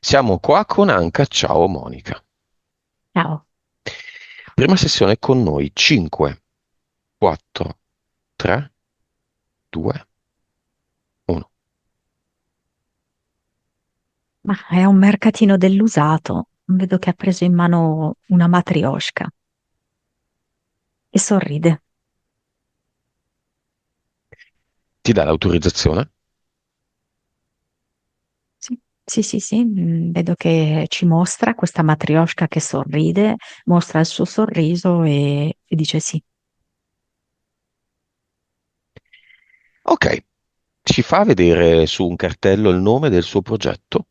Siamo qua con Anca, ciao Monica. Ciao. Prima sessione con noi, 5, 4, 3, 2, 1. Ma è un mercatino dell'usato. Vedo che ha preso in mano una matrioshka e sorride. Ti dà l'autorizzazione? Sì, sì, sì, sì. Vedo che ci mostra questa matrioshka che sorride, mostra il suo sorriso e dice sì. Ok, ci fa vedere su un cartello il nome del suo progetto.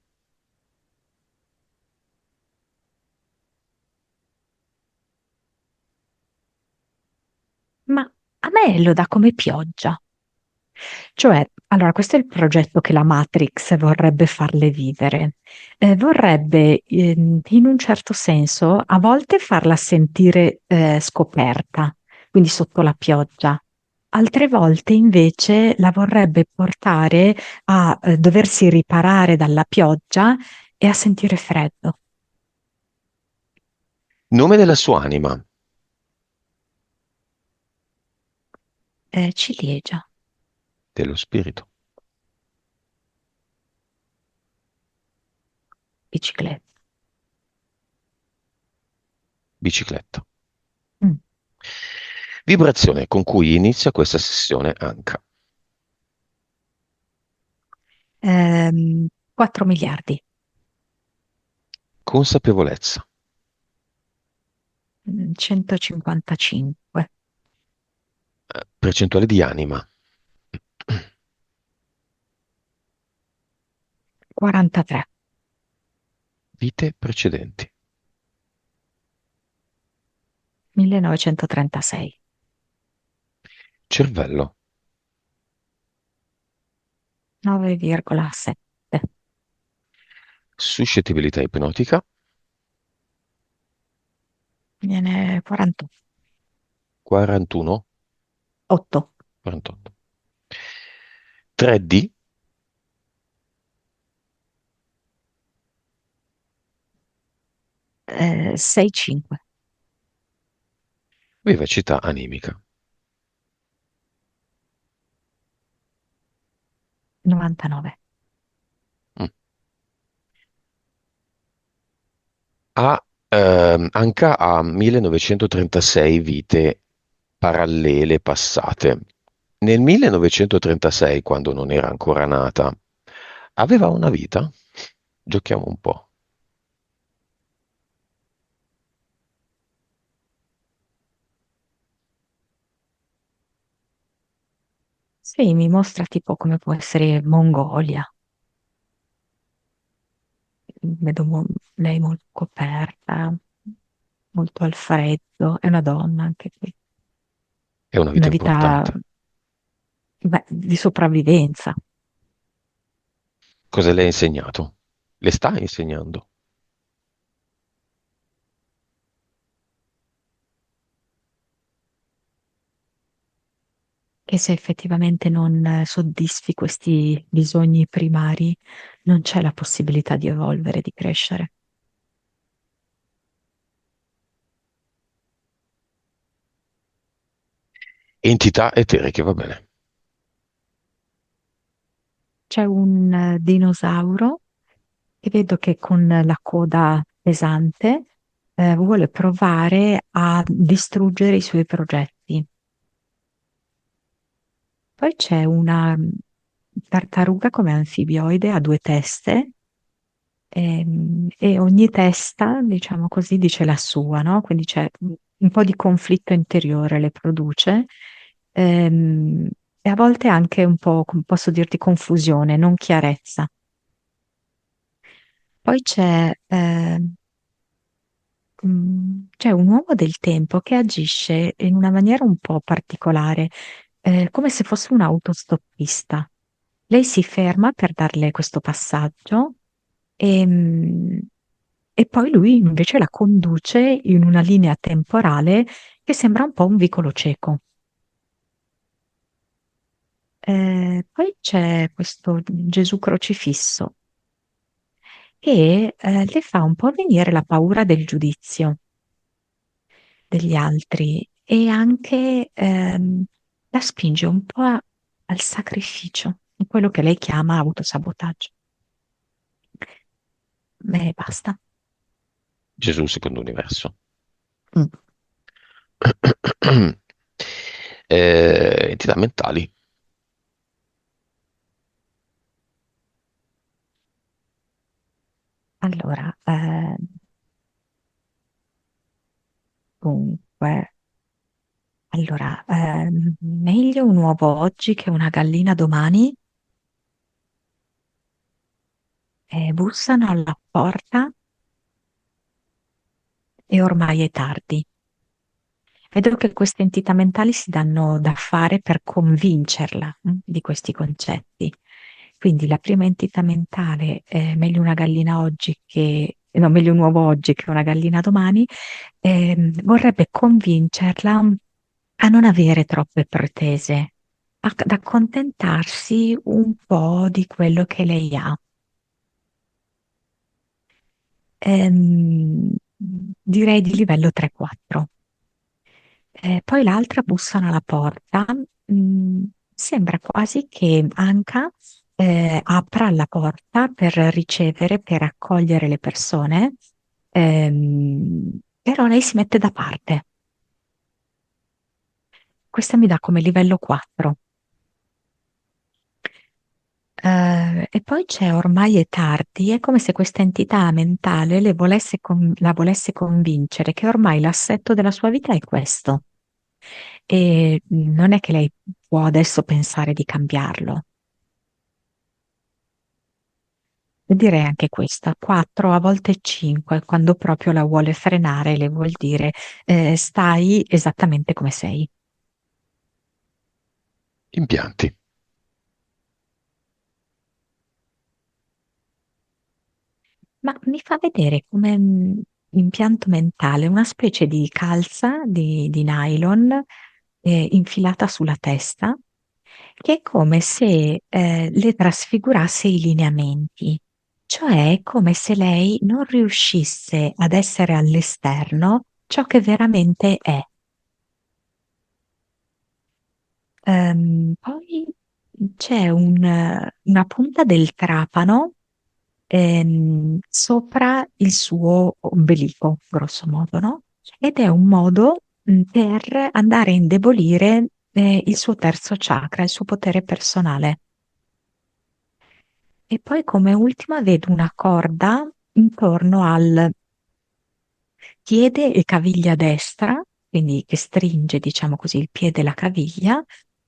Ma a me lo dà come pioggia. Cioè, allora, questo è il progetto che la Matrix vorrebbe farle vivere. Vorrebbe, in un certo senso, a volte farla sentire, scoperta, quindi sotto la pioggia. Altre volte invece la vorrebbe portare a, doversi riparare dalla pioggia e a sentire freddo. Nome della sua anima, Ciliegia, dello spirito, bicicletta. bicicletta. Mm. Vibrazione con cui inizia questa sessione Anca. 4 miliardi, Consapevolezza, 155, percentuale di anima, 43. vite precedenti, 1936, cervello, 9,7, suscettibilità ipnotica, viene 48, 41, 48. 3D, 6,5, vivacità animica. 99. Mm. Anca ha 1936 vite parallele passate. Nel 1936, quando non era ancora nata, aveva una vita? Giochiamo un po'. Sì, mi mostra tipo come può essere Mongolia. Vedo lei molto coperta, molto al freddo. È una donna anche qui. È una Una vita vita, importante. beh, di sopravvivenza. Cosa le ha insegnato? Le sta insegnando. Che se effettivamente non soddisfi questi bisogni primari, non c'è la possibilità di evolvere, di crescere. Entità eteriche, va bene. C'è un dinosauro che vedo che con la coda pesante vuole provare a distruggere i suoi progetti. Poi c'è una tartaruga come anfibioide a due teste e ogni testa, diciamo così, dice la sua, no? Quindi c'è un po' di conflitto interiore, le produce ehm, e a volte anche un po', come posso dirti, confusione, non chiarezza. Poi c'è un uomo del tempo che agisce in una maniera un po' particolare, come se fosse un autostoppista. Lei si ferma per darle questo passaggio e, e poi lui invece la conduce in una linea temporale che sembra un po' un vicolo cieco. Poi c'è questo Gesù crocifisso e le fa un po' venire la paura del giudizio degli altri e anche la spinge un po' al sacrificio, in quello che lei chiama autosabotaggio. Beh, basta. Gesù secondo universo. Mm. Entità mentali. Allora, dunque, allora, meglio un uovo oggi che una gallina domani. Bussano alla porta e ormai è tardi. Vedo che queste entità mentali si danno da fare per convincerla, di questi concetti. Quindi la prima entità mentale è meglio una gallina oggi che, no, meglio un uovo oggi che una gallina domani, vorrebbe convincerla a non avere troppe pretese, ad accontentarsi un po' di quello che lei ha. Direi di livello 3-4. Poi l'altra bussano alla porta. mm, Sembra quasi che Anka apra la porta per ricevere, per accogliere le persone, però lei si mette da parte. Questa mi dà come livello 4. E poi c'è ormai è tardi, è come se questa entità mentale la volesse convincere che ormai l'assetto della sua vita è questo e non è che lei può adesso pensare di cambiarlo. E direi anche questa, 4, a volte 5, quando proprio la vuole frenare, le vuol dire stai esattamente come sei. Impianti. Ma mi fa vedere come impianto mentale una specie di calza di nylon infilata sulla testa, che è come se le trasfigurasse i lineamenti, cioè è come se lei non riuscisse ad essere all'esterno ciò che veramente è. Poi c'è una punta del trapano sopra il suo ombelico, grosso modo, no? Ed è un modo per andare a indebolire il suo terzo chakra, il suo potere personale. E poi come ultima vedo una corda intorno al piede e caviglia destra, quindi che stringe, diciamo così, il piede e la caviglia,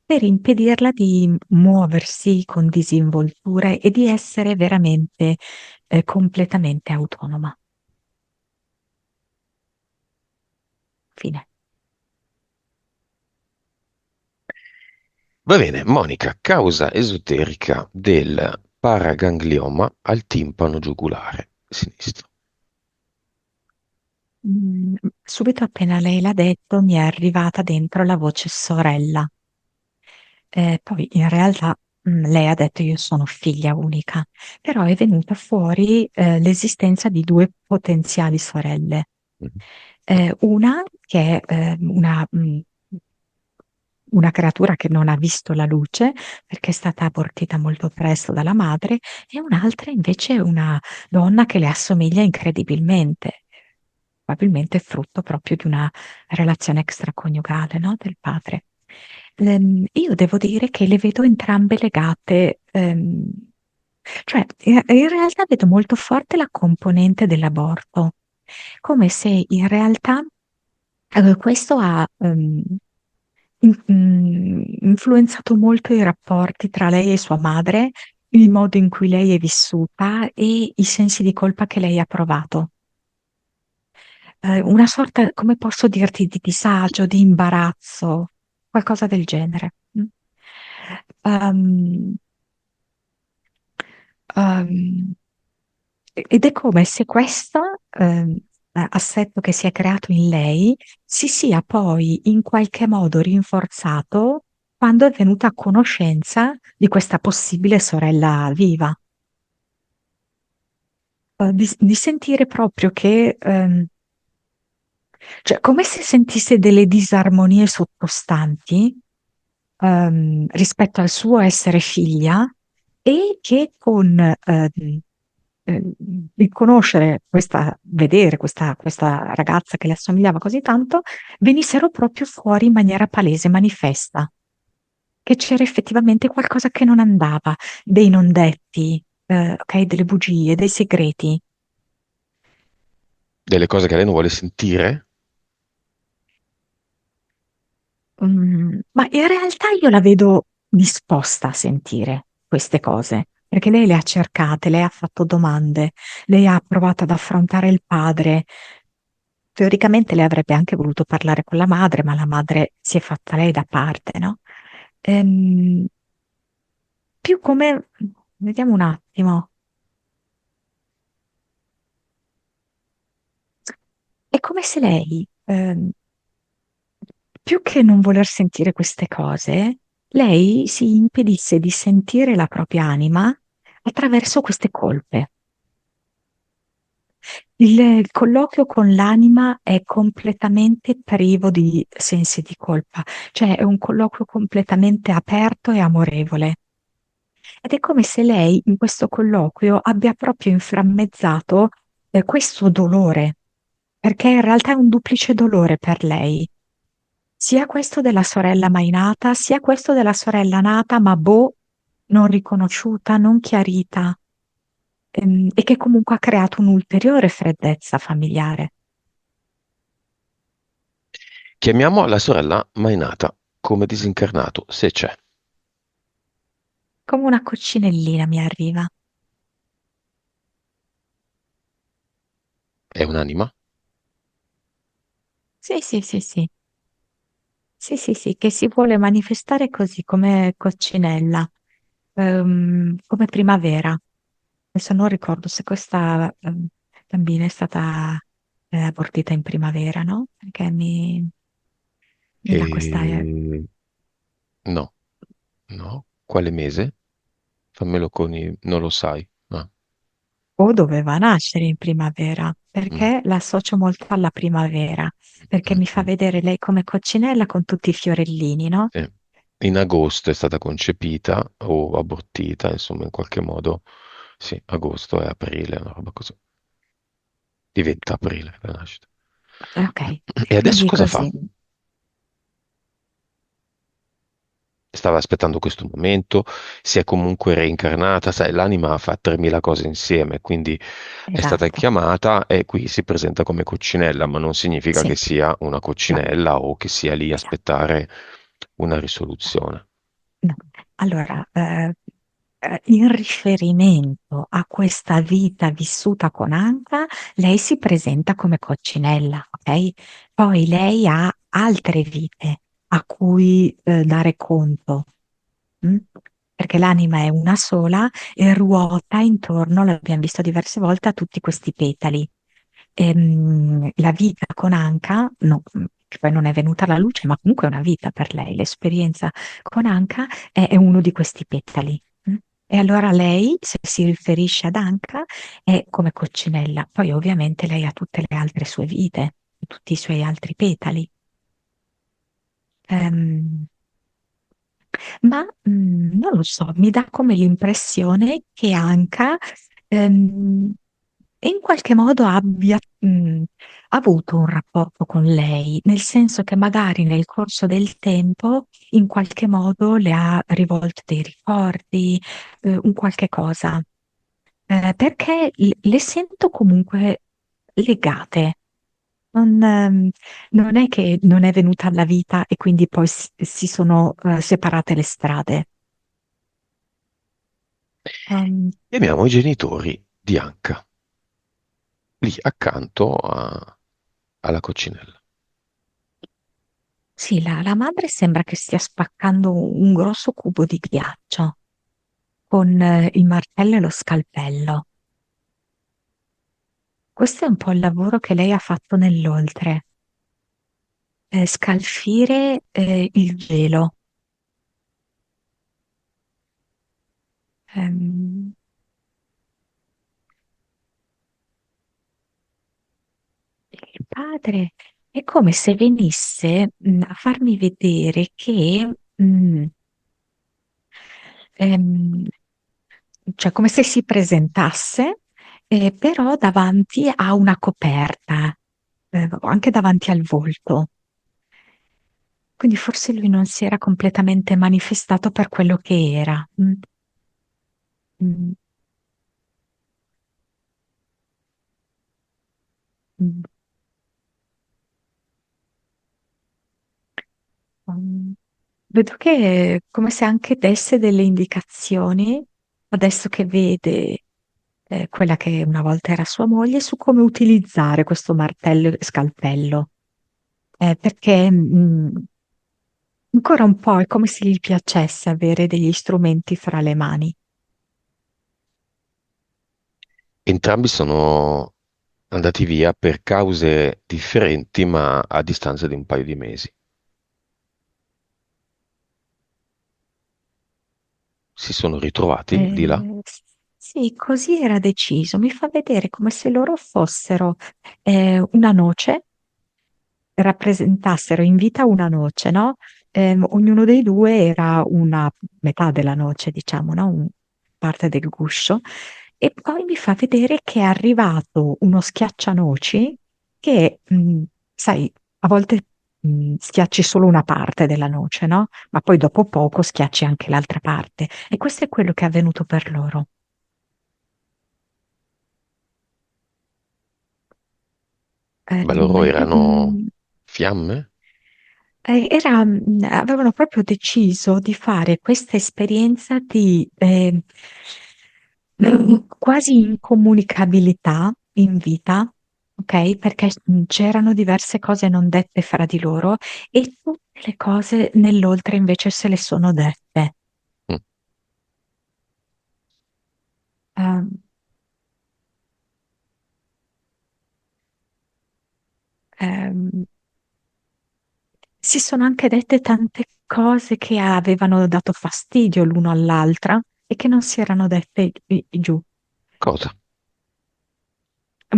per impedirla di muoversi con disinvoltura e di essere veramente, completamente autonoma. Fine. Va bene, Monica, causa esoterica del paraganglioma al timpano giugulare sinistro. Subito appena lei l'ha detto, mi è arrivata dentro la voce sorella. Poi in realtà lei ha detto io sono figlia unica, però è venuta fuori l'esistenza di due potenziali sorelle. Mhm. Una che è una creatura che non ha visto la luce perché è stata abortita molto presto dalla madre, e un'altra invece è una donna che le assomiglia incredibilmente, probabilmente frutto proprio di una relazione extraconiugale, no? Del padre. Io devo dire che le vedo entrambe legate, cioè in realtà vedo molto forte la componente dell'aborto, come se in realtà questo ha influenzato molto i rapporti tra lei e sua madre, il modo in cui lei è vissuta e i sensi di colpa che lei ha provato. Una sorta, come posso dirti, di disagio, di imbarazzo, qualcosa del genere. Um, um, Ed è come se questo assetto che si è creato in lei si sia poi in qualche modo rinforzato quando è venuta a conoscenza di questa possibile sorella viva. di sentire proprio che, cioè, come se sentisse delle disarmonie sottostanti, rispetto al suo essere figlia e che con il conoscere vedere questa ragazza che le assomigliava così tanto, venissero proprio fuori in maniera palese, manifesta, che c'era effettivamente qualcosa che non andava, dei non detti, ok, delle bugie, dei segreti. Delle cose che lei non vuole sentire? Ma in realtà io la vedo disposta a sentire queste cose, perché lei le ha cercate, lei ha fatto domande, lei ha provato ad affrontare il padre. Teoricamente lei avrebbe anche voluto parlare con la madre, ma la madre si è fatta lei da parte, no? Ehm, più come, vediamo un attimo, è come se lei, più che non voler sentire queste cose, lei si impedisse di sentire la propria anima attraverso queste colpe. Il colloquio con l'anima è completamente privo di sensi di colpa, cioè è un colloquio completamente aperto e amorevole. Ed è come se lei in questo colloquio abbia proprio inframmezzato questo dolore, perché in realtà è un duplice dolore per lei, sia questo della sorella mai nata, sia questo della sorella nata, ma boh, non riconosciuta, non chiarita, e che comunque ha creato un'ulteriore freddezza familiare. Chiamiamo la sorella Mainata come disincarnato, se c'è. Come una coccinellina mi arriva. È un'anima? Sì, sì, sì, sì. Sì, sì, sì, che si vuole manifestare così come coccinella, come primavera. Adesso non ricordo se questa bambina è stata abortita in primavera, no? Perché mi dà questa... E... No, no. Quale mese? Fammelo con i... Non lo sai. Ah, o doveva nascere in primavera, mm, perché la associo molto alla primavera, perché mm, mi fa mm. vedere lei come coccinella con tutti i fiorellini, no? Sì. In agosto è stata concepita o abortita, insomma, in qualche modo. Sì, agosto è aprile, una roba così. Diventa aprile la nascita. Ok, E adesso quindi cosa fa? così. Stava aspettando questo momento, si è comunque reincarnata, sai, l'anima fa 3000 cose insieme, quindi è stata Esatto, chiamata e qui si presenta come coccinella, ma non significa che sì, sia una no, coccinella o che sia lì a esatto. aspettare una risoluzione. No. Allora, in riferimento a questa vita vissuta con Anka, lei si presenta come coccinella, ok? Poi lei ha altre vite a cui dare conto, mm? Perché l'anima è una sola e ruota intorno, l'abbiamo visto diverse volte, a tutti questi petali. La vita con Anka, no, che poi non è venuta alla luce, ma comunque è una vita per lei, l'esperienza con Anka è uno di questi petali. E allora lei, se si riferisce ad Anka, è come coccinella. Poi ovviamente lei ha tutte le altre sue vite, tutti i suoi altri petali. Ehm, ma non lo so, mi dà come l'impressione che Anka ehm, in qualche modo abbia avuto un rapporto con lei, nel senso che magari nel corso del tempo in qualche modo le ha rivolto dei ricordi, un qualche cosa. Perché le sento comunque legate. Non, non è che non è venuta alla vita e quindi poi si sono separate le strade. Um, Chiamiamo i genitori di Anka, lì accanto alla coccinella. sì, la madre sembra che stia spaccando un grosso cubo di ghiaccio con il martello e lo scalpello. Questo è un po' il lavoro che lei ha fatto nell'oltre, scalfire il gelo. Ehm, padre è come se venisse a farmi vedere che, ehm, cioè come se si presentasse, però davanti a una coperta, anche davanti al volto. Quindi forse lui non si era completamente manifestato per quello che era. Mm, mm, mm. Vedo che è come se anche desse delle indicazioni, adesso che vede quella che una volta era sua moglie, su come utilizzare questo martello e scalpello. Perché ancora un po' è come se gli piacesse avere degli strumenti fra le mani. Entrambi sono andati via per cause differenti, ma a distanza di un paio di mesi. Si sono ritrovati di là. Eh, sì, così era deciso. Mi fa vedere come se loro fossero una noce, rappresentassero in vita una noce, no? Ognuno dei due era una metà della noce, diciamo, no? Parte del guscio. E poi mi fa vedere che è arrivato uno schiaccianoci che, sai, a volte schiacci solo una parte della noce, no? Ma poi dopo poco schiacci anche l'altra parte. E questo è quello che è avvenuto per loro. Ma loro Io, erano fiamme? avevano proprio deciso di fare questa esperienza di quasi incomunicabilità in vita, ok? Perché c'erano diverse cose non dette fra di loro e tutte le cose nell'oltre invece se le sono dette. Mm. Ehm, ehm, si sono anche dette tante cose che avevano dato fastidio l'uno all'altra e che non si erano dette giù, Cosa?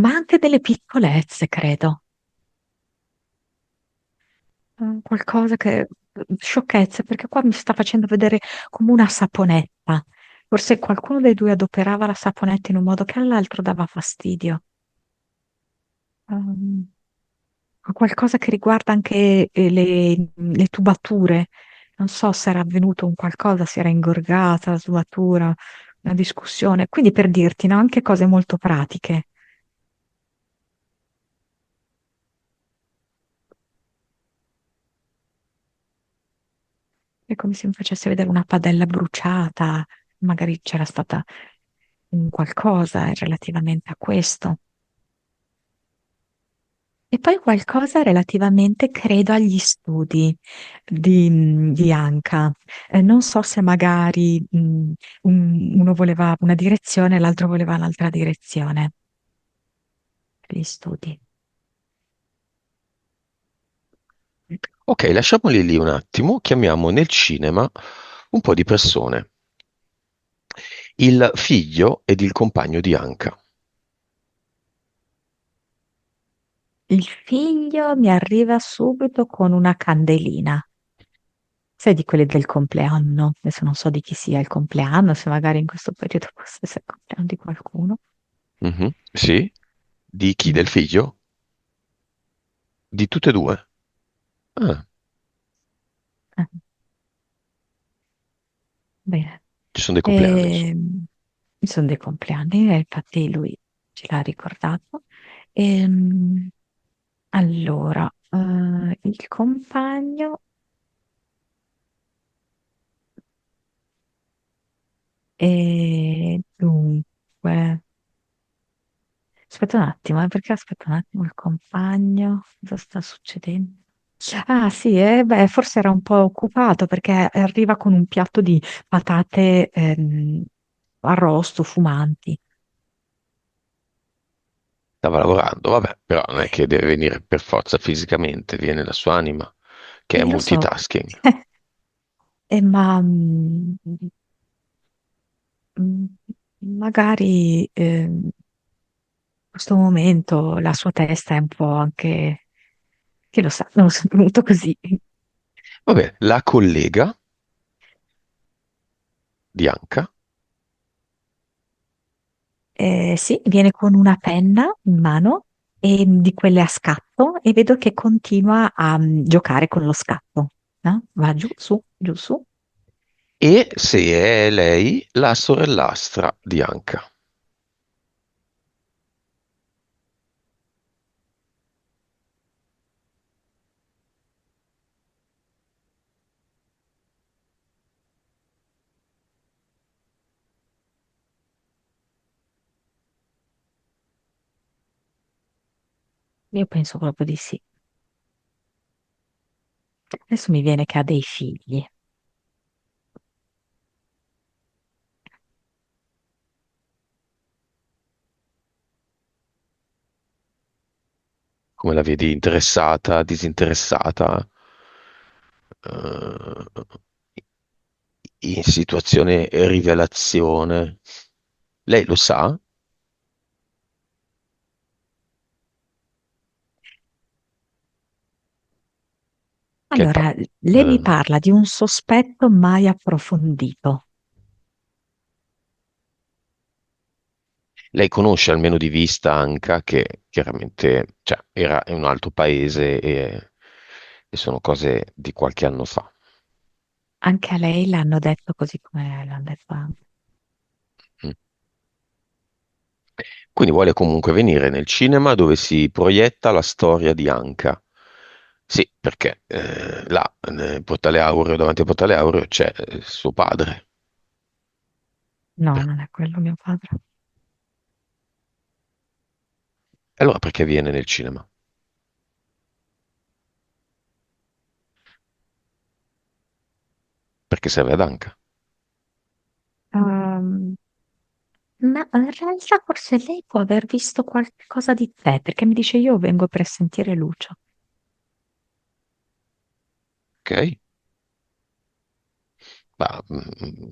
ma anche delle piccolezze, credo. Qualcosa che sciocchezze, perché qua mi sta facendo vedere come una saponetta. Forse qualcuno dei due adoperava la saponetta in un modo che all'altro dava fastidio. Um, Qualcosa che riguarda anche le tubature. Non so se era avvenuto un qualcosa, si era ingorgata la tubatura, una discussione. Quindi per dirti, no, anche cose molto pratiche. È come se mi facesse vedere una padella bruciata, magari c'era stata un qualcosa relativamente a questo. E poi qualcosa relativamente, credo, agli studi di Anka. Non so se magari uno voleva una direzione e l'altro voleva un'altra direzione, gli studi. Ok, lasciamoli lì un attimo, chiamiamo nel cinema un po' di persone. Il figlio ed il compagno di Anka. Il figlio mi arriva subito con una candelina. Sai di quelle del compleanno? Adesso non so di chi sia il compleanno, se magari in questo periodo possa essere il compleanno di qualcuno. Mhm. Sì? Di chi? Mm. Del figlio? Di tutte e due? Ah, Eh, bene. ci sono dei compleanni, insomma. Sono dei compleanni, e infatti lui ce l'ha ricordato. Ehm, allora, il compagno, dunque, aspetta un attimo, perché aspetta un attimo, il compagno, cosa sta succedendo? Ah sì, beh, forse era un po' occupato perché arriva con un piatto di patate arrosto, fumanti. Stava lavorando, vabbè, però non è che deve venire per forza fisicamente, viene la sua anima, che è Lo so, multitasking. ma mm, magari questo momento la sua testa è un po' anche, chi lo sa, non lo so, è venuto così. Vabbè, la collega bianca Sì, viene con una penna in mano e di quelle a scatto e vedo che continua a giocare con lo scatto, no? Va giù, su, giù, su. e se è lei la sorellastra di Anka. Io penso proprio di sì. Adesso mi viene che ha dei figli. Come la vedi? Interessata, disinteressata? Eh, in situazione rivelazione? Lei lo sa? Che Allora, lei mi parla di un sospetto mai approfondito. lei conosce almeno di vista Anka, che chiaramente, cioè, era in un altro paese e sono cose di qualche anno fa. Anche a lei l'hanno detto così come l'hanno detto anche. Mm. Quindi vuole comunque venire nel cinema dove si proietta la storia di Anka. Sì, perché là, nel Portale Aureo, davanti al Portale Aureo, c'è suo padre. No, non è quello mio padre. Allora perché viene nel cinema? Perché serve ad Anka. Ehm, ma in realtà forse lei può aver visto qualcosa di te, perché mi dice io vengo per sentire Lucio. Ok? Ma,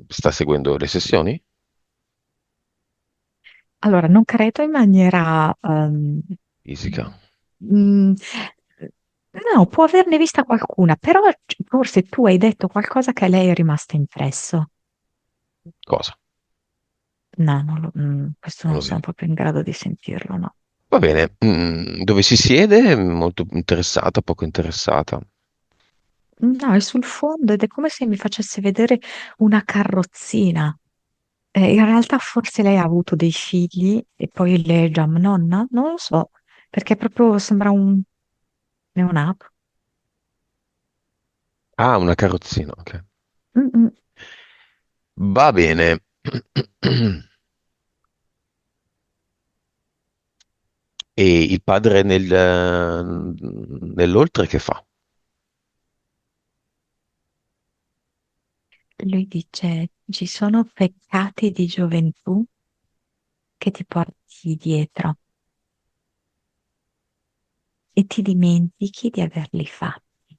sta seguendo le sessioni? Allora, non credo in maniera... Fisica. mm, no, può averne vista qualcuna, però forse tu hai detto qualcosa che a lei è rimasto impresso. Cosa? No, questo Non non lo sono vedi. proprio in grado di sentirlo, no. Va bene. Dove si siede? Molto interessata, poco interessata. No, è sul fondo ed è come se mi facesse vedere una carrozzina. In realtà forse lei ha avuto dei figli e poi lei è già nonna? Non lo so, perché proprio sembra un neonato. Ah, una carrozzina, ok. Mm, mm. Va bene. E il padre nell'oltre che fa? Lui dice, ci sono peccati di gioventù che ti porti dietro e ti dimentichi di averli fatti.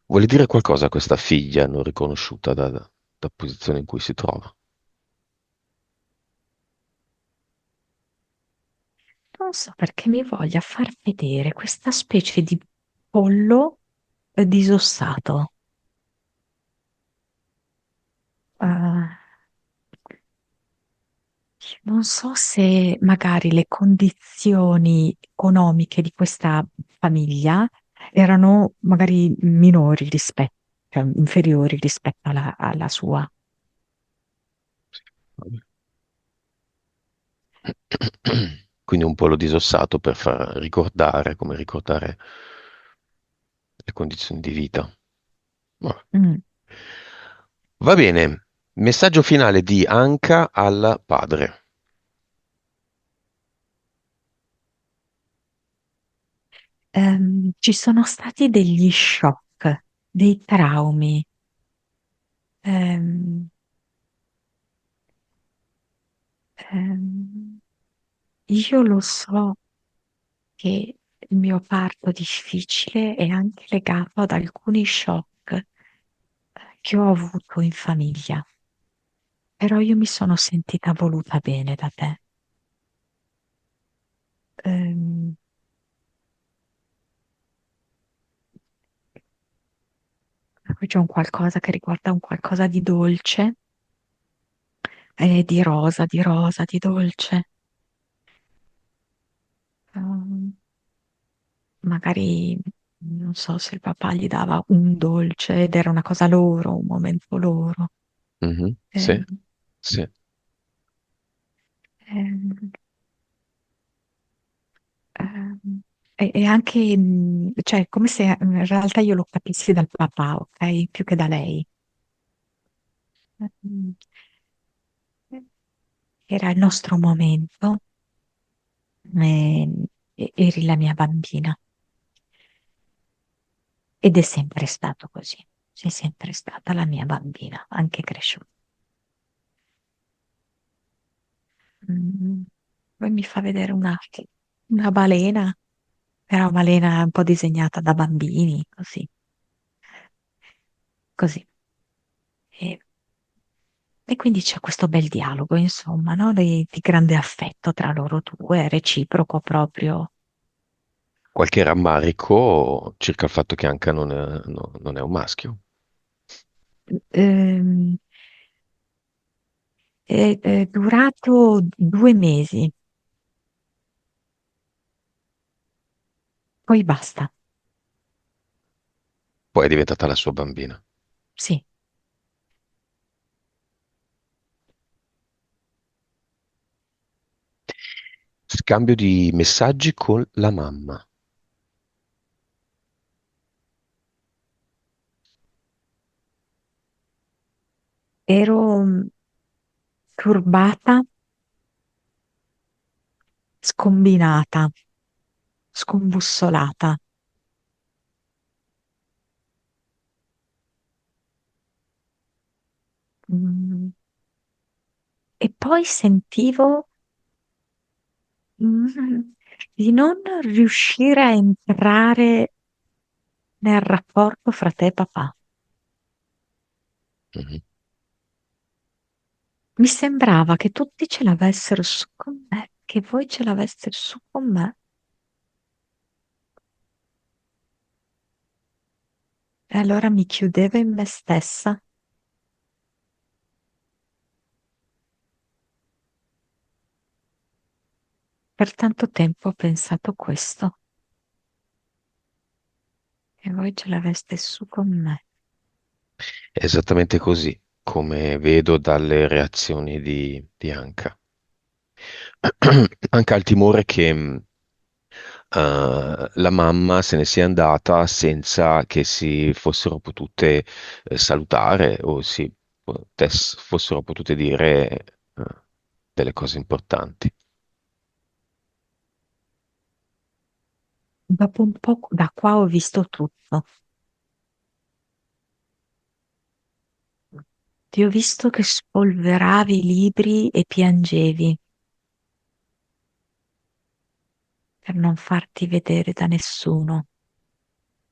Vuole dire qualcosa a questa figlia non riconosciuta da posizione in cui si trova? Non so perché mi voglia far vedere questa specie di pollo disossato. Eh, non so se magari le condizioni economiche di questa famiglia erano magari minori rispetto, cioè inferiori rispetto alla sua. Vabbè. Quindi un po' l'ho disossato per far ricordare, come ricordare le condizioni di vita. Vabbè. Mm. Va bene. Messaggio finale di Anka al padre. Ci sono stati degli shock, dei traumi. Ehm, ehm, io lo so che il mio parto difficile è anche legato ad alcuni shock che ho avuto in famiglia. però io mi sono sentita voluta bene da te. Ehm, Poi c'è un qualcosa che riguarda un qualcosa di dolce, di rosa, di dolce. Ehm, Magari non so se il papà gli dava un dolce ed era una cosa loro, un momento loro. Mhm. Sì, Ehm, sì. ehm, ehm, e anche, cioè, come se in realtà io lo capissi dal papà, ok? Più che da lei. Ehm, Era il nostro momento, eri la mia bambina. Ed è sempre stato così. Sei sempre stata la mia bambina, anche cresciuta. Mm. Poi mi fa vedere una balena, però balena un po' disegnata da bambini, così, così. E, e quindi c'è questo bel dialogo, insomma, no? Di grande affetto tra loro due, reciproco proprio. Qualche rammarico circa il fatto che Anka non è un maschio. Ehm, è durato 2 mesi, poi basta. Poi è diventata la sua bambina. Sì, Scambio di messaggi con la mamma. ero turbata, scombinata, scombussolata. Mm. E poi sentivo mm, di non riuscire a entrare nel rapporto fra te e papà. Mhm. Mi sembrava che tutti ce l'avessero su con me, che voi ce l'aveste su con me. E allora mi chiudevo in me stessa. Per tanto tempo ho pensato questo, che voi ce l'aveste su con me. È esattamente così, come vedo dalle reazioni di Anka. Anche al timore che la mamma se ne sia andata senza che si fossero potute salutare o fossero potute dire delle cose importanti. Dopo un po' da qua ho visto tutto. Ti ho visto che spolveravi i libri e piangevi per non farti vedere da nessuno,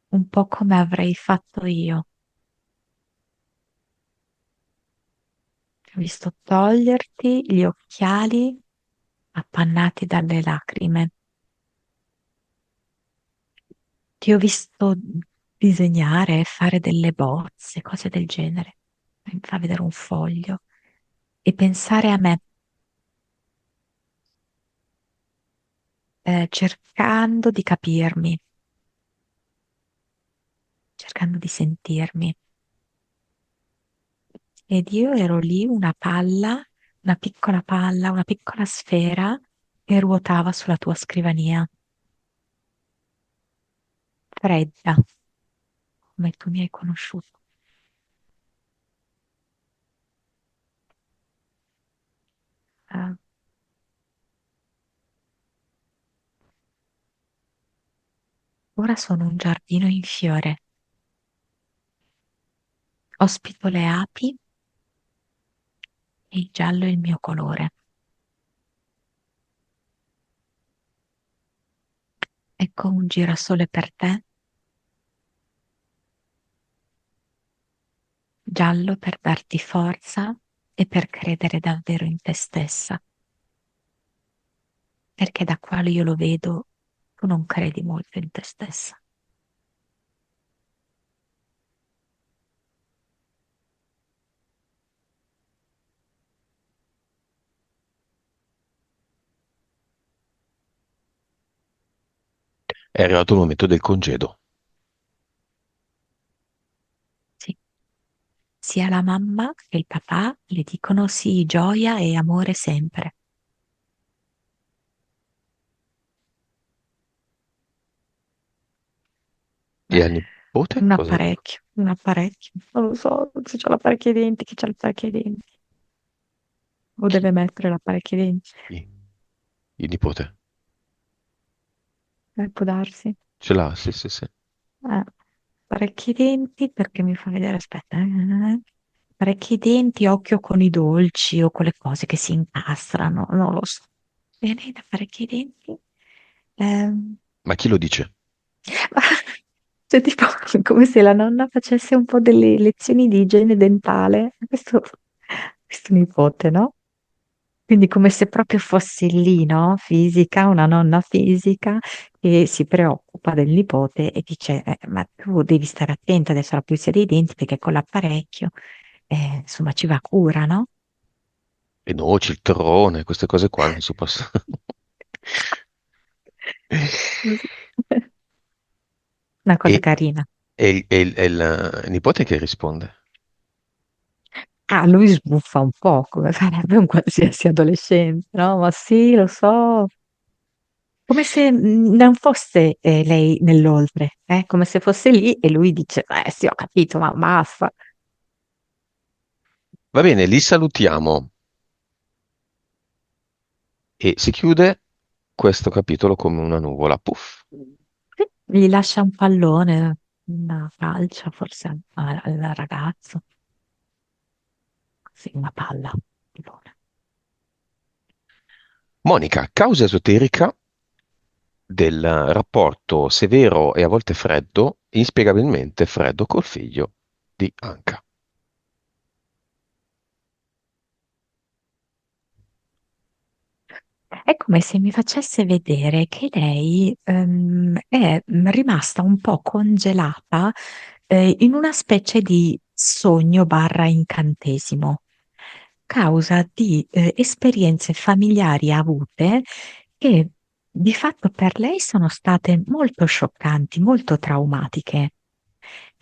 un po' come avrei fatto io. Ti ho visto toglierti gli occhiali appannati dalle lacrime. Ti ho visto disegnare, fare delle bozze, cose del genere. Mi fa vedere un foglio e pensare a me, cercando di capirmi, cercando di sentirmi. Ed io ero lì palla, una piccola sfera che ruotava sulla tua scrivania, fredda, come tu mi hai conosciuto. Eh, Ora sono un giardino in fiore, ospito le api e il giallo è il mio colore. Ecco un girasole per te, giallo per darti forza e per credere davvero in te stessa, perché da quale io lo vedo, tu non credi molto in te stessa. È arrivato il momento del congedo. Sì. Sia la mamma che il papà le dicono sì, gioia e amore sempre. E al nipote cosa dico? Un apparecchio, non lo so se c'ha l'apparecchio ai denti, chi c'ha l'apparecchio ai denti, o Chi? deve mettere l'apparecchio ai denti, Chi? Il nipote. può darsi. Ce l'ha, sì, sì, sì. Apparecchi ai denti perché mi fa vedere, aspetta, apparecchi ai denti, occhio con i dolci o con le cose che si incastrano, non lo so. Bene, apparecchi ai denti. Ehm, Ma chi lo dice? Ma cioè, tipo, come se la nonna facesse un po' delle lezioni di igiene dentale. Questo nipote, no? Quindi come se proprio fosse lì, no? Fisica, una nonna fisica che si preoccupa del nipote e dice, ma tu devi stare attenta adesso alla pulizia dei denti perché con l'apparecchio, insomma, ci va cura, no? Le noci, il terrone, queste cose qua non si possono. Così. Una cosa E, carina. e il nipote che risponde? Ah, lui sbuffa un po', come farebbe un qualsiasi adolescente, no? Ma sì, lo so. Come se non fosse lei nell'oltre, come se fosse lì e lui dice, sì, ho capito, ma basta. Va bene, li salutiamo e si chiude questo capitolo come una nuvola. Puff. Gli lascia un pallone, una calcia forse al ragazzo, sì, una palla. Pallone. Monica, causa esoterica del rapporto severo e a volte freddo, inspiegabilmente freddo col figlio di Anka. È come se mi facesse vedere che lei è rimasta un po' congelata in una specie di sogno barra incantesimo, causa di esperienze familiari avute che di fatto per lei sono state molto scioccanti, molto traumatiche.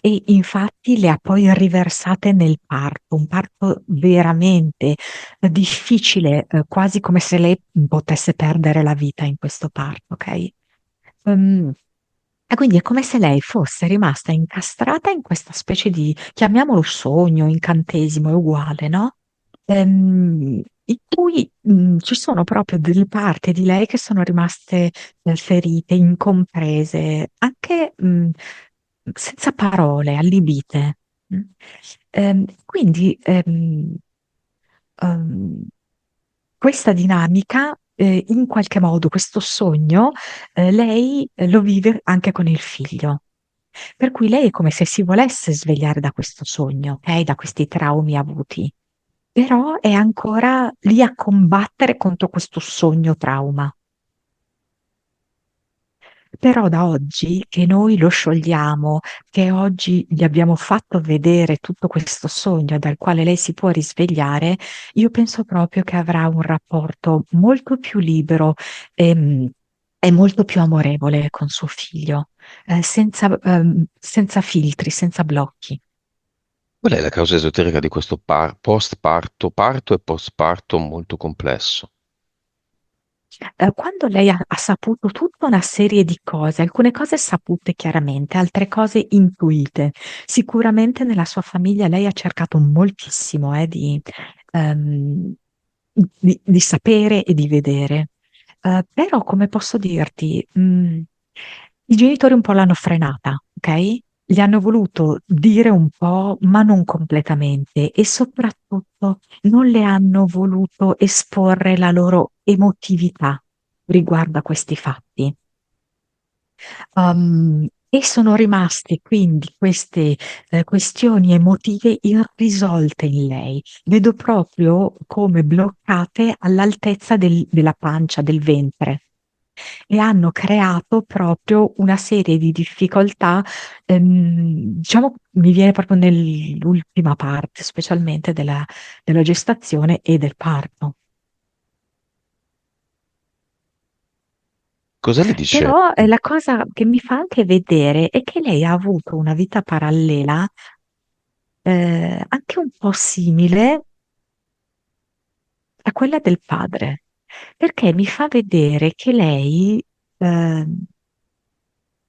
E infatti le ha poi riversate nel parto, un parto veramente difficile, quasi come se lei potesse perdere la vita in questo parto, ok? Ehm, e quindi è come se lei fosse rimasta incastrata in questa specie di, chiamiamolo sogno, incantesimo, è uguale, no? In cui ci sono proprio delle parti di lei che sono rimaste ferite, incomprese, anche senza parole, allibite. Mm. Quindi ehm, questa dinamica, in qualche modo, questo sogno, lei lo vive anche con il figlio. Per cui lei è come se si volesse svegliare da questo sogno, ok? Da questi traumi avuti, però è ancora lì a combattere contro questo sogno trauma. Però da oggi che noi lo sciogliamo, che oggi gli abbiamo fatto vedere tutto questo sogno dal quale lei si può risvegliare, io penso proprio che avrà un rapporto molto più libero e, e molto più amorevole con suo figlio, senza filtri, senza blocchi. Qual è la causa esoterica di questo post-parto, parto e post-parto molto complesso? Quando lei ha saputo tutta una serie di cose, alcune cose sapute chiaramente, altre cose intuite. Sicuramente nella sua famiglia lei ha cercato moltissimo, ehm, di sapere e di vedere. Però, come posso dirti, i genitori un po' l'hanno frenata, ok? Gli hanno voluto dire un po', ma non completamente, e soprattutto non le hanno voluto esporre la loro emotività riguardo a questi fatti. E sono rimaste quindi queste questioni emotive irrisolte in lei. Vedo proprio come bloccate all'altezza della pancia, del ventre. E hanno creato proprio una serie di difficoltà, diciamo, mi viene proprio nell'ultima parte, specialmente della gestazione e del parto. Cosa le dice? Però la cosa che mi fa anche vedere è che lei ha avuto una vita parallela anche un po' simile a quella del padre, perché mi fa vedere che lei eh,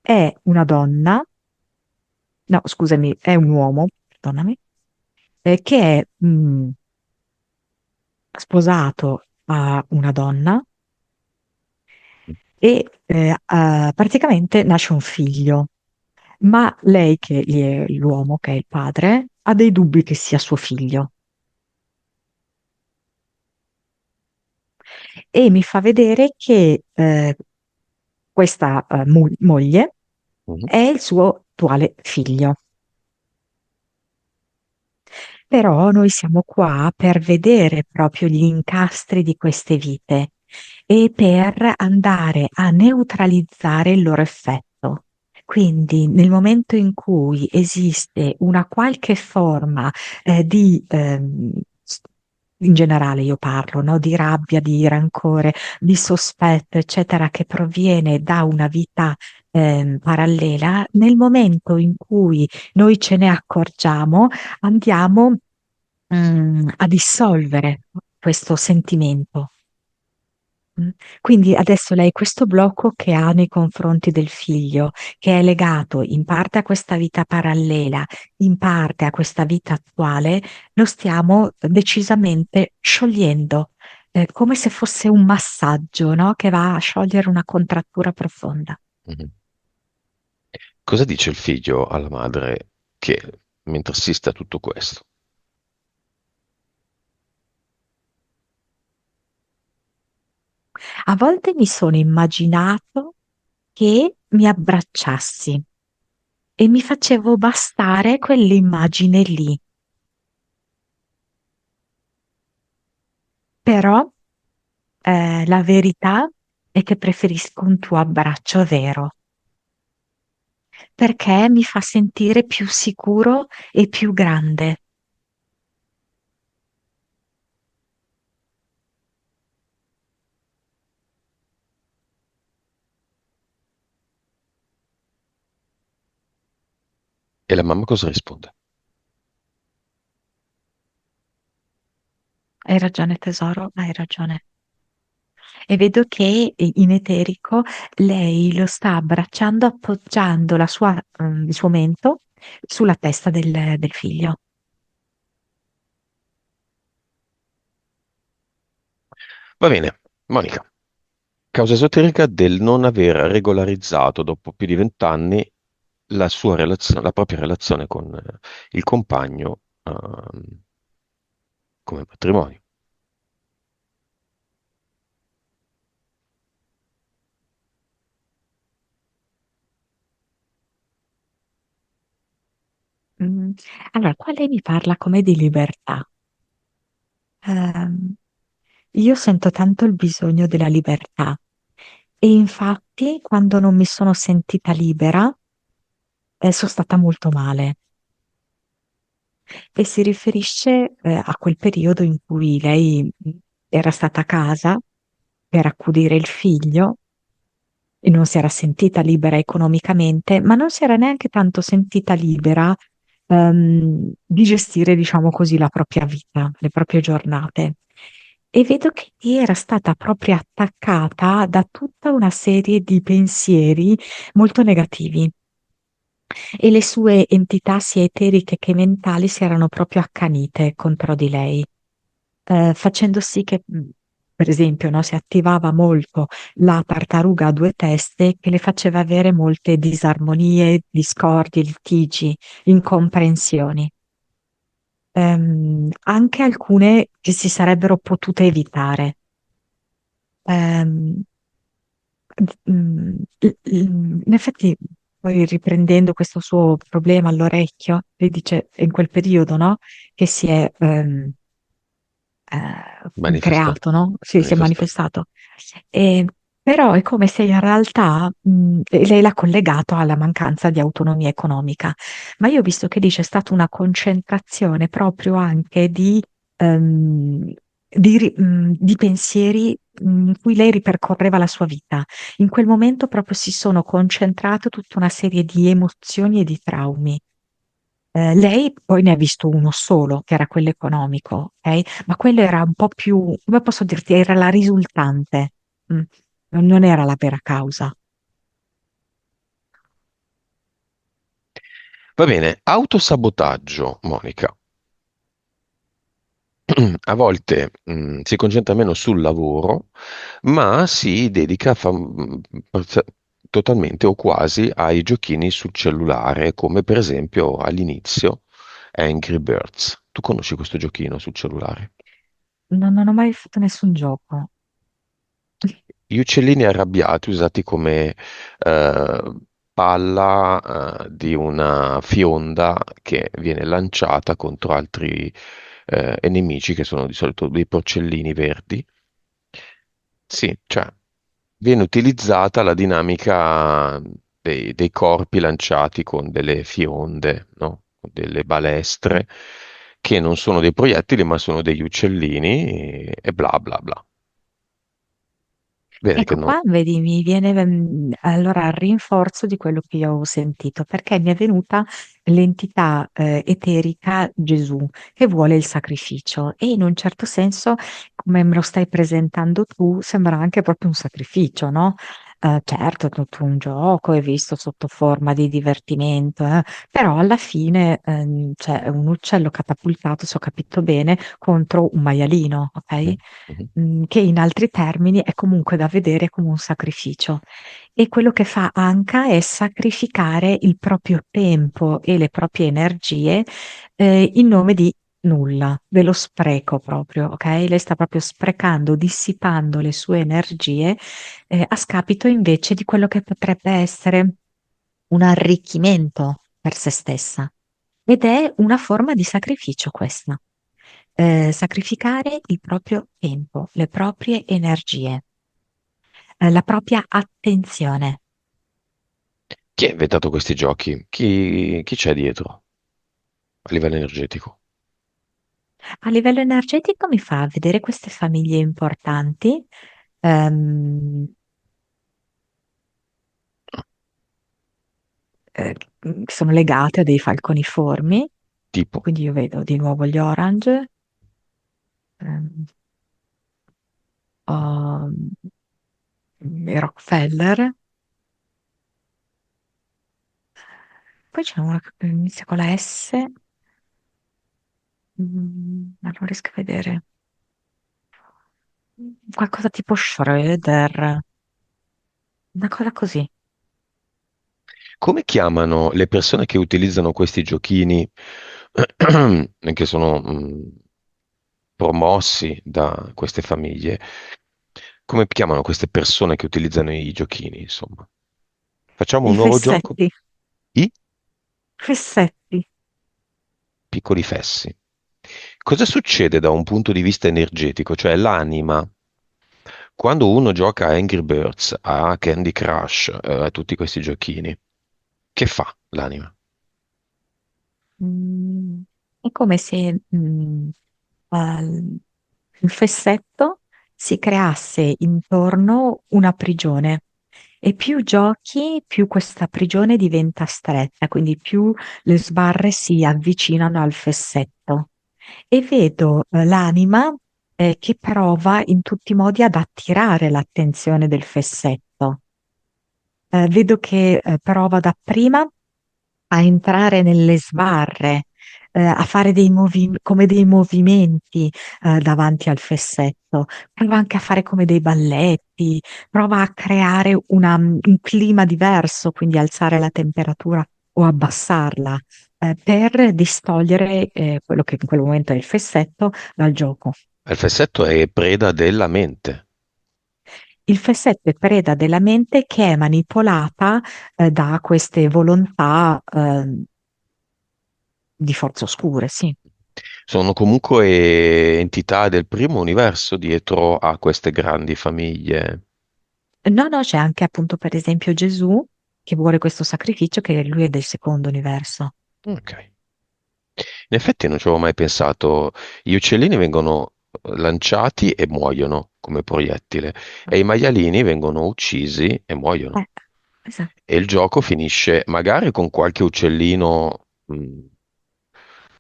è una donna, no, scusami, è un uomo, perdonami, che è sposato a una donna e praticamente nasce un figlio, ma lei, che è l'uomo, che è il padre, ha dei dubbi che sia suo figlio e mi fa vedere che questa moglie Mhm, è il suo attuale figlio. Però noi siamo qua per vedere proprio gli incastri di queste vite e per andare a neutralizzare il loro effetto. Quindi nel momento in cui esiste una qualche forma in generale io parlo, no, di rabbia, di rancore, di sospetto, eccetera, che proviene da una vita parallela, nel momento in cui noi ce ne accorgiamo, andiamo a dissolvere questo sentimento. Mm. Quindi adesso lei questo blocco che ha nei confronti del figlio, che è legato in parte a questa vita parallela, in parte a questa vita attuale, lo stiamo decisamente sciogliendo, come se fosse un massaggio, no? Che va a sciogliere una contrattura profonda. mhm. Cosa dice il figlio alla madre che mentre assiste a tutto questo? A volte mi sono immaginato che mi abbracciassi e mi facevo bastare quell'immagine lì. Però la verità è che preferisco un tuo abbraccio vero, perché mi fa sentire più sicuro e più grande. E la mamma cosa risponde? Hai ragione, tesoro, hai ragione. E vedo che in eterico lei lo sta abbracciando, appoggiando il suo mento sulla testa del figlio. Va bene, Monica. Causa esoterica del non aver regolarizzato dopo più di 20 anni la sua relazione, la propria relazione con il compagno come matrimonio. Mm. Allora, qua lei mi parla come di libertà. Ehm, io sento tanto il bisogno della libertà e infatti quando non mi sono sentita libera, sono stata molto male e si riferisce, a quel periodo in cui lei era stata a casa per accudire il figlio e non si era sentita libera economicamente, ma non si era neanche tanto sentita libera, di gestire, diciamo così, la propria vita, le proprie giornate. E vedo che lì era stata proprio attaccata da tutta una serie di pensieri molto negativi e le sue entità sia eteriche che mentali si erano proprio accanite contro di lei, facendo sì che, per esempio, no, si attivava molto la tartaruga a due teste che le faceva avere molte disarmonie, discordie, litigi, incomprensioni. Anche alcune che si sarebbero potute evitare. Ehm, in effetti poi riprendendo questo suo problema all'orecchio, lei dice, è in quel periodo, no? Che si è Manifesta, creato, no? Sì, si è manifesta. manifestato. E, però è come se in realtà lei l'ha collegato alla mancanza di autonomia economica. Ma io ho visto che lì c'è stata una concentrazione proprio anche ehm, di pensieri in cui lei ripercorreva la sua vita. In quel momento proprio si sono concentrate tutta una serie di emozioni e di traumi. Lei poi ne ha visto uno solo, che era quello economico, ok? Ma quello era un po' più, come posso dirti, era la risultante, mm, non era la vera causa. Va bene, autosabotaggio, Monica. A volte si concentra meno sul lavoro, ma si dedica totalmente o quasi ai giochini sul cellulare, come per esempio all'inizio Angry Birds. Tu conosci questo giochino sul cellulare? Non ho mai fatto nessun gioco. Gli uccellini arrabbiati usati come eh, palla di una fionda che viene lanciata contro altri nemici che sono di solito dei porcellini verdi. Sì, cioè viene utilizzata la dinamica dei corpi lanciati con delle fionde, no? Con delle balestre che non sono dei proiettili ma sono degli uccellini e bla bla bla. Bene che Ecco no. qua, vedi, mi viene allora il rinforzo di quello che io ho sentito, perché mi è venuta l'entità eterica Gesù che vuole il sacrificio e in un certo senso, come me lo stai presentando tu, sembra anche proprio un sacrificio, no? Certo, è tutto un gioco, è visto sotto forma di divertimento, però alla fine c'è un uccello catapultato, se ho capito bene, contro un maialino, ok? Mhm, mhm. Che in altri termini è comunque da vedere come un sacrificio. E quello che fa Anka è sacrificare il proprio tempo e le proprie energie in nome di nulla, dello spreco proprio, ok? Lei sta proprio sprecando, dissipando le sue energie a scapito invece di quello che potrebbe essere un arricchimento per se stessa. Ed è una forma di sacrificio questa. Sacrificare il proprio tempo, le proprie energie, la propria attenzione. Chi ha inventato questi giochi? Chi c'è dietro a livello energetico? A livello energetico mi fa vedere queste famiglie importanti, ehm, che sono legate a dei falconiformi, Tipo? quindi io vedo di nuovo gli Orange, ehm, ho i Rockefeller, poi c'è una che inizia con la S, ma non riesco a vedere. Qualcosa tipo Schroeder, una cosa così. Come chiamano le persone che utilizzano questi giochini che sono promossi da queste famiglie? Come chiamano queste persone che utilizzano i giochini, insomma? Facciamo I un nuovo gioco? fessetti, I fessetti. piccoli fessi. Cosa succede da un punto di vista energetico? Cioè l'anima, quando uno gioca a Angry Birds, a Candy Crush, a tutti questi giochini, che fa l'anima? Mm, è come se al- il fessetto si creasse intorno una prigione e più giochi, più questa prigione diventa stretta, quindi più le sbarre si avvicinano al fessetto. E vedo l'anima che prova in tutti i modi ad attirare l'attenzione del fessetto. Vedo che prova dapprima a entrare nelle sbarre, a fare come dei movimenti davanti al fessetto, prova anche a fare come dei balletti, prova a creare un clima diverso, quindi alzare la temperatura o abbassarla, per distogliere quello che in quel momento è il fessetto dal gioco. Il fessetto è preda della mente. il fessetto è preda della mente che è manipolata da queste volontà di forze oscure, sì. Sono comunque entità del primo universo dietro a queste grandi famiglie. No, no, c'è anche appunto per esempio Gesù che vuole questo sacrificio, che lui è del secondo universo. Ok. In effetti non ci avevo mai pensato. Gli uccellini vengono lanciati e muoiono come proiettile e i maialini vengono uccisi e muoiono. Eh, esatto, E il gioco finisce magari con qualche uccellino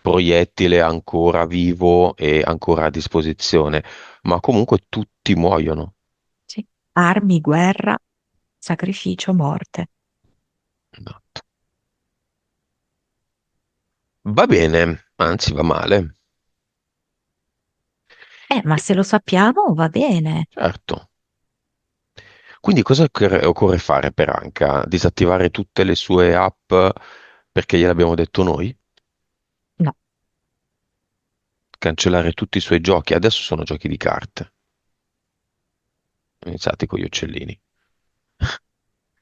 proiettile ancora vivo e ancora a disposizione, ma comunque tutti muoiono. sì. Armi, guerra, sacrificio, morte. Esatto. Va bene, anzi va male. Ma se lo sappiamo va bene. Certo. Quindi cosa occorre fare per Anka? Disattivare tutte le sue app perché gliel'abbiamo detto noi? No, Cancellare tutti i suoi giochi? Adesso sono giochi di carte. Iniziati con gli uccellini.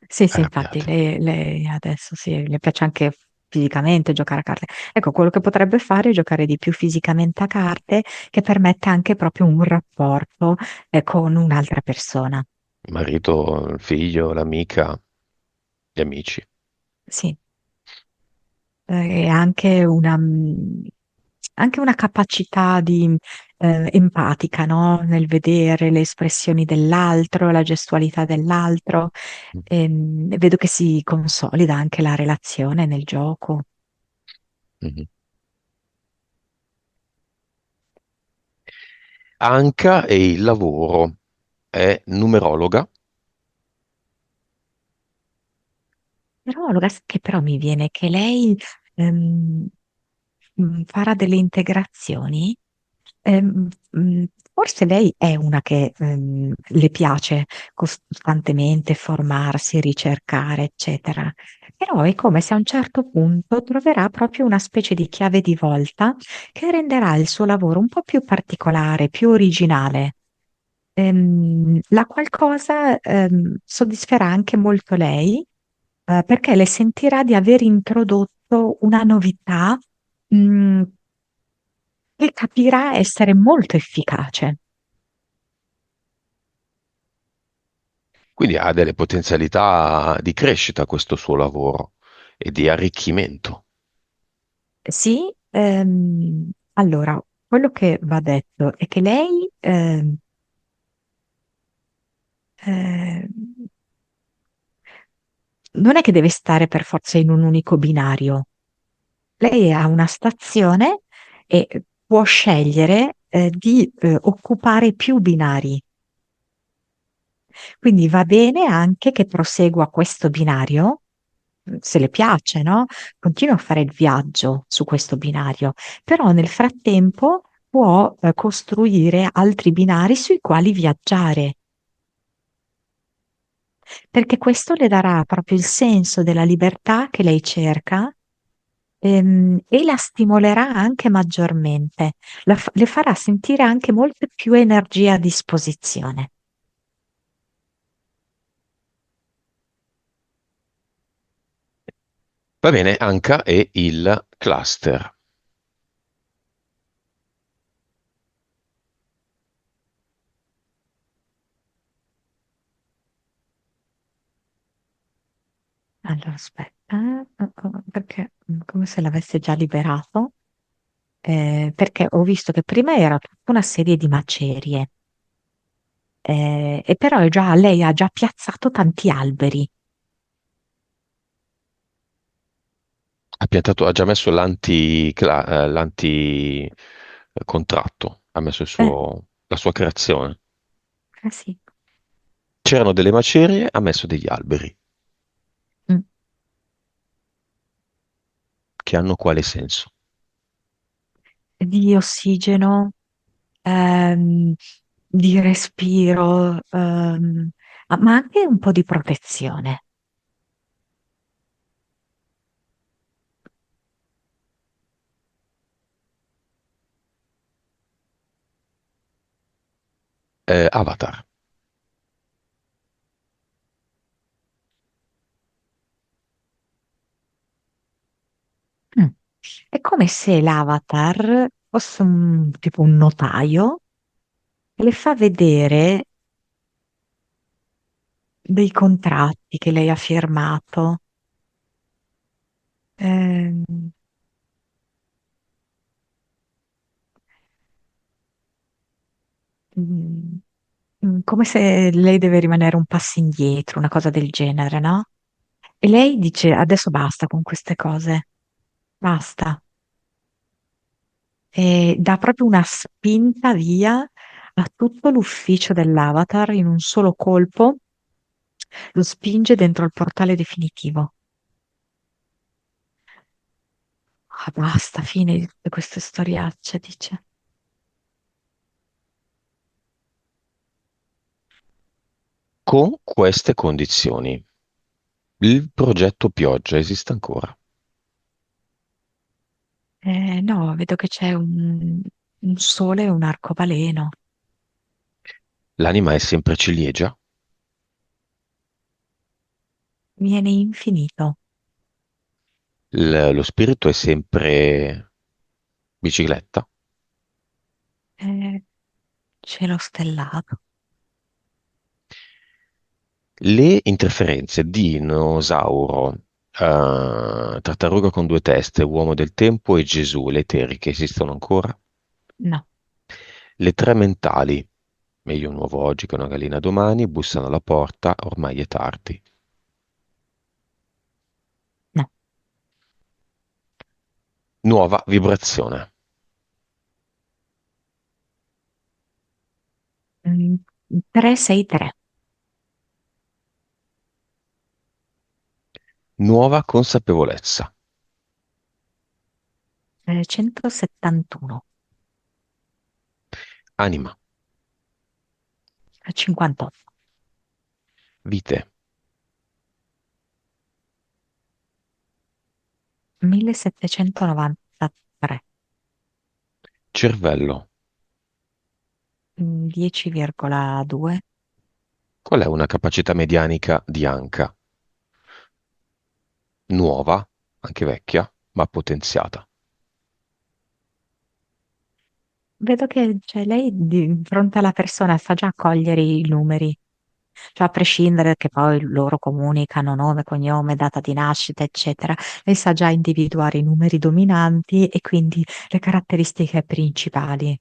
sì, sì, infatti, Arrabbiati. lei adesso sì, le piace anche fisicamente giocare a carte. Ecco, quello che potrebbe fare è giocare di più fisicamente a carte, che permette anche proprio un rapporto, con un'altra persona. Il marito, il figlio, l'amica, gli amici. Sì. E anche una capacità di, empatica, no? Nel vedere le espressioni dell'altro, la gestualità dell'altro. Vedo che si consolida anche la relazione nel gioco. Mhm. Anka e il lavoro. È numerologa. Però, allora, sai che però mi viene che lei ehm, farà delle integrazioni. Forse lei è una che le piace costantemente formarsi, ricercare, eccetera. Però è come se a un certo punto troverà proprio una specie di chiave di volta che renderà il suo lavoro un po' più particolare, più originale. La qualcosa soddisferà anche molto lei, perché le sentirà di aver introdotto una novità, mh, che capirà essere molto efficace. Quindi ha delle potenzialità di crescita questo suo lavoro e di arricchimento. Sì, allora, quello che va detto è che lei ehm, non è che deve stare per forza in un unico binario. Lei ha una stazione e può scegliere di occupare più binari. Quindi va bene anche che prosegua questo binario, se le piace, no? Continua a fare il viaggio su questo binario, però nel frattempo può costruire altri binari sui quali viaggiare, perché questo le darà proprio il senso della libertà che lei cerca, e la stimolerà anche maggiormente, le farà sentire anche molto più energia a disposizione. Va bene, Anka e il cluster. Allora, aspetta, perché come se l'avesse già liberato, perché ho visto che prima era tutta una serie di macerie, e però lei ha già piazzato tanti alberi. Ha già messo l'anti contratto, ha messo Eh, la sua creazione. sì. C'erano delle macerie, ha messo degli alberi Mm. che hanno quale senso? Di ossigeno, ehm, di respiro, ma anche un po' di protezione. Avatar. È come se l'avatar fosse tipo un notaio che le fa vedere dei contratti che lei ha firmato. Ehm, mm, come se lei deve rimanere un passo indietro, una cosa del genere, no? E lei dice adesso basta con queste cose, basta. E dà proprio una spinta via a tutto l'ufficio dell'avatar in un solo colpo, lo spinge dentro il portale definitivo. Ah, basta, fine di tutte queste storiacce, dice. Con queste condizioni, il progetto Pioggia esiste ancora. No, vedo che c'è un sole e un arcobaleno. L'anima è sempre ciliegia. Viene infinito. Lo spirito è sempre bicicletta. Eh, cielo stellato. Le interferenze dinosauro, tartaruga con due teste, uomo del tempo e Gesù, le eteriche, esistono ancora? No, Le tre mentali, meglio un uovo oggi che una gallina domani, bussano alla porta, ormai è tardi. no. Nuova vibrazione. 363. Nuova consapevolezza. 171. Anima. 58. Vite. 1793. Cervello. 10,2. Qual è una capacità medianica di Anka? Nuova, anche vecchia, ma potenziata. Vedo che cioè, lei di fronte alla persona sa già cogliere i numeri, cioè a prescindere che poi loro comunicano nome, cognome, data di nascita, eccetera, lei sa già individuare i numeri dominanti e quindi le caratteristiche principali.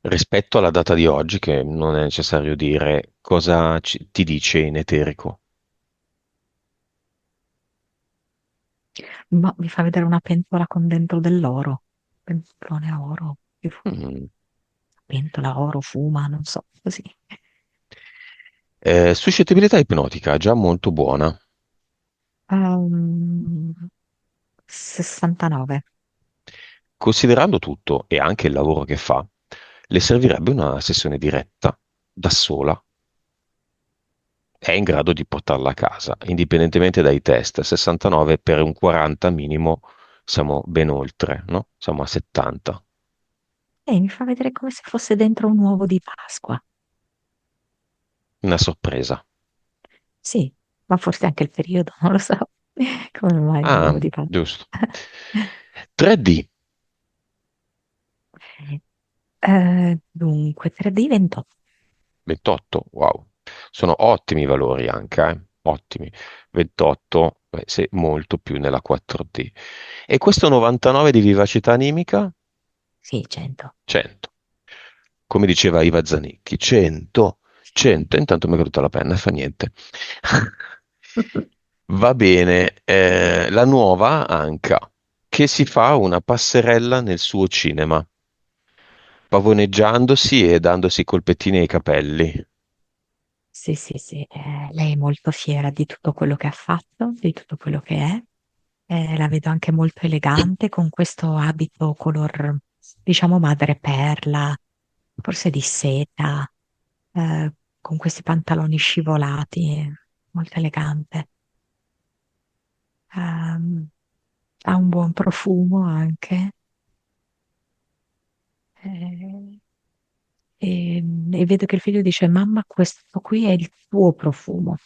Rispetto alla data di oggi, che non è necessario dire cosa ti dice in eterico. Ma mi fa vedere una pentola con dentro dell'oro, pentolone a oro, Mm. pentola oro, fuma, non so, così. Suscettibilità ipnotica, già molto buona. Um, 69. Considerando tutto e anche il lavoro che fa, le servirebbe una sessione diretta, da sola. È in grado di portarla a casa, indipendentemente dai test. 69 per un 40 minimo, siamo ben oltre, no? Siamo a 70. E mi fa vedere come se fosse dentro un uovo di Pasqua. Una sorpresa. Sì, ma forse anche il periodo, non lo so. Come mai un Ah, uovo di Pasqua? giusto. 3D, Dunque, 3D 28. 28, wow. Sono ottimi valori anche, ottimi. 28, se molto più nella 4D. E questo 99 di vivacità animica? Sì, 100. 100. Come diceva Iva Zanicchi, 100, 100. Intanto mi è caduta la penna, fa niente. Va bene, la nuova Anka, che si fa una passerella nel suo cinema, pavoneggiandosi e dandosi colpettini ai capelli. Sì, sì, sì, lei è molto fiera di tutto quello che ha fatto, di tutto quello che è. La vedo anche molto elegante con questo abito color, diciamo, madreperla, forse di seta, con questi pantaloni scivolati, molto elegante. Ehm, Ha un buon profumo anche. eh, e vedo che il figlio dice: Mamma, questo qui è il tuo profumo,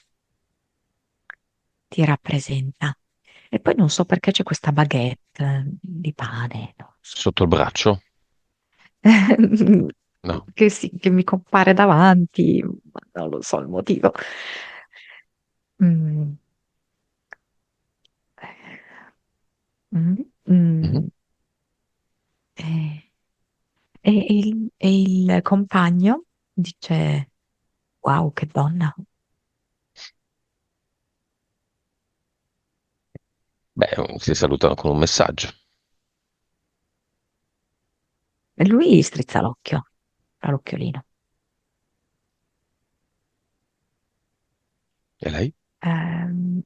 ti rappresenta. E poi non so perché c'è questa baguette di pane, non so. Sotto il braccio? No. Che, che mi compare davanti, ma non lo so il motivo. Mm. Mm. Mhm. Mm. E, e il compagno dice: Wow, che donna! Beh, si salutano con un messaggio. E lui strizza l'occhio, fa l'occhiolino. E lei? Ehm,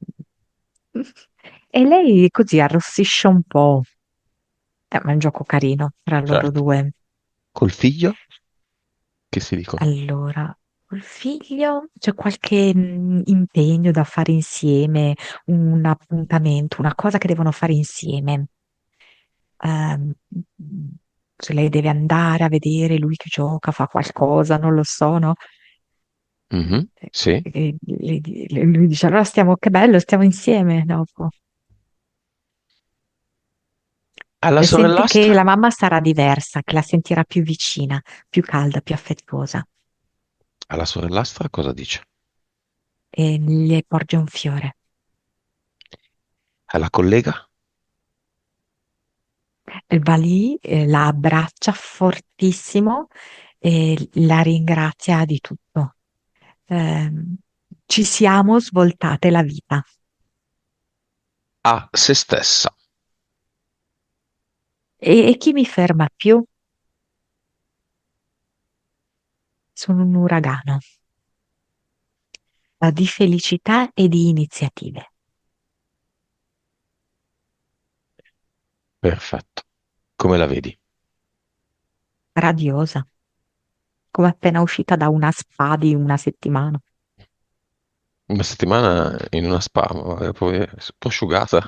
e lei così arrossisce un po'. Ma è un gioco carino tra loro Certo. due. Col figlio? Che si dicono? Allora, col figlio c'è qualche impegno da fare insieme, un appuntamento, una cosa che devono fare insieme. Ehm, Se lei deve andare a vedere lui che gioca, fa qualcosa, non lo so, no? Mhm. Sì. Lui dice: Allora stiamo, che bello, stiamo insieme dopo. Alla E sente che sorellastra? la mamma sarà diversa, che la sentirà più vicina, più calda, più affettuosa. Alla sorellastra cosa dice? E gli porge un fiore. Alla collega? E va lì, la abbraccia fortissimo e la ringrazia di tutto. Ehm, Ci siamo svoltate la vita. A se stessa. E chi mi ferma più? Sono un uragano, ma di felicità e di iniziative. Perfetto. Come la vedi? Radiosa, come appena uscita da una spa di una settimana. Una settimana in una spa, ma è poi un po' asciugata.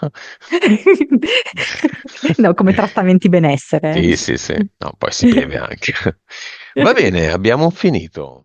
No, come trattamenti benessere. Sì, sì, sì. No, poi si beve anche. Va bene, abbiamo finito.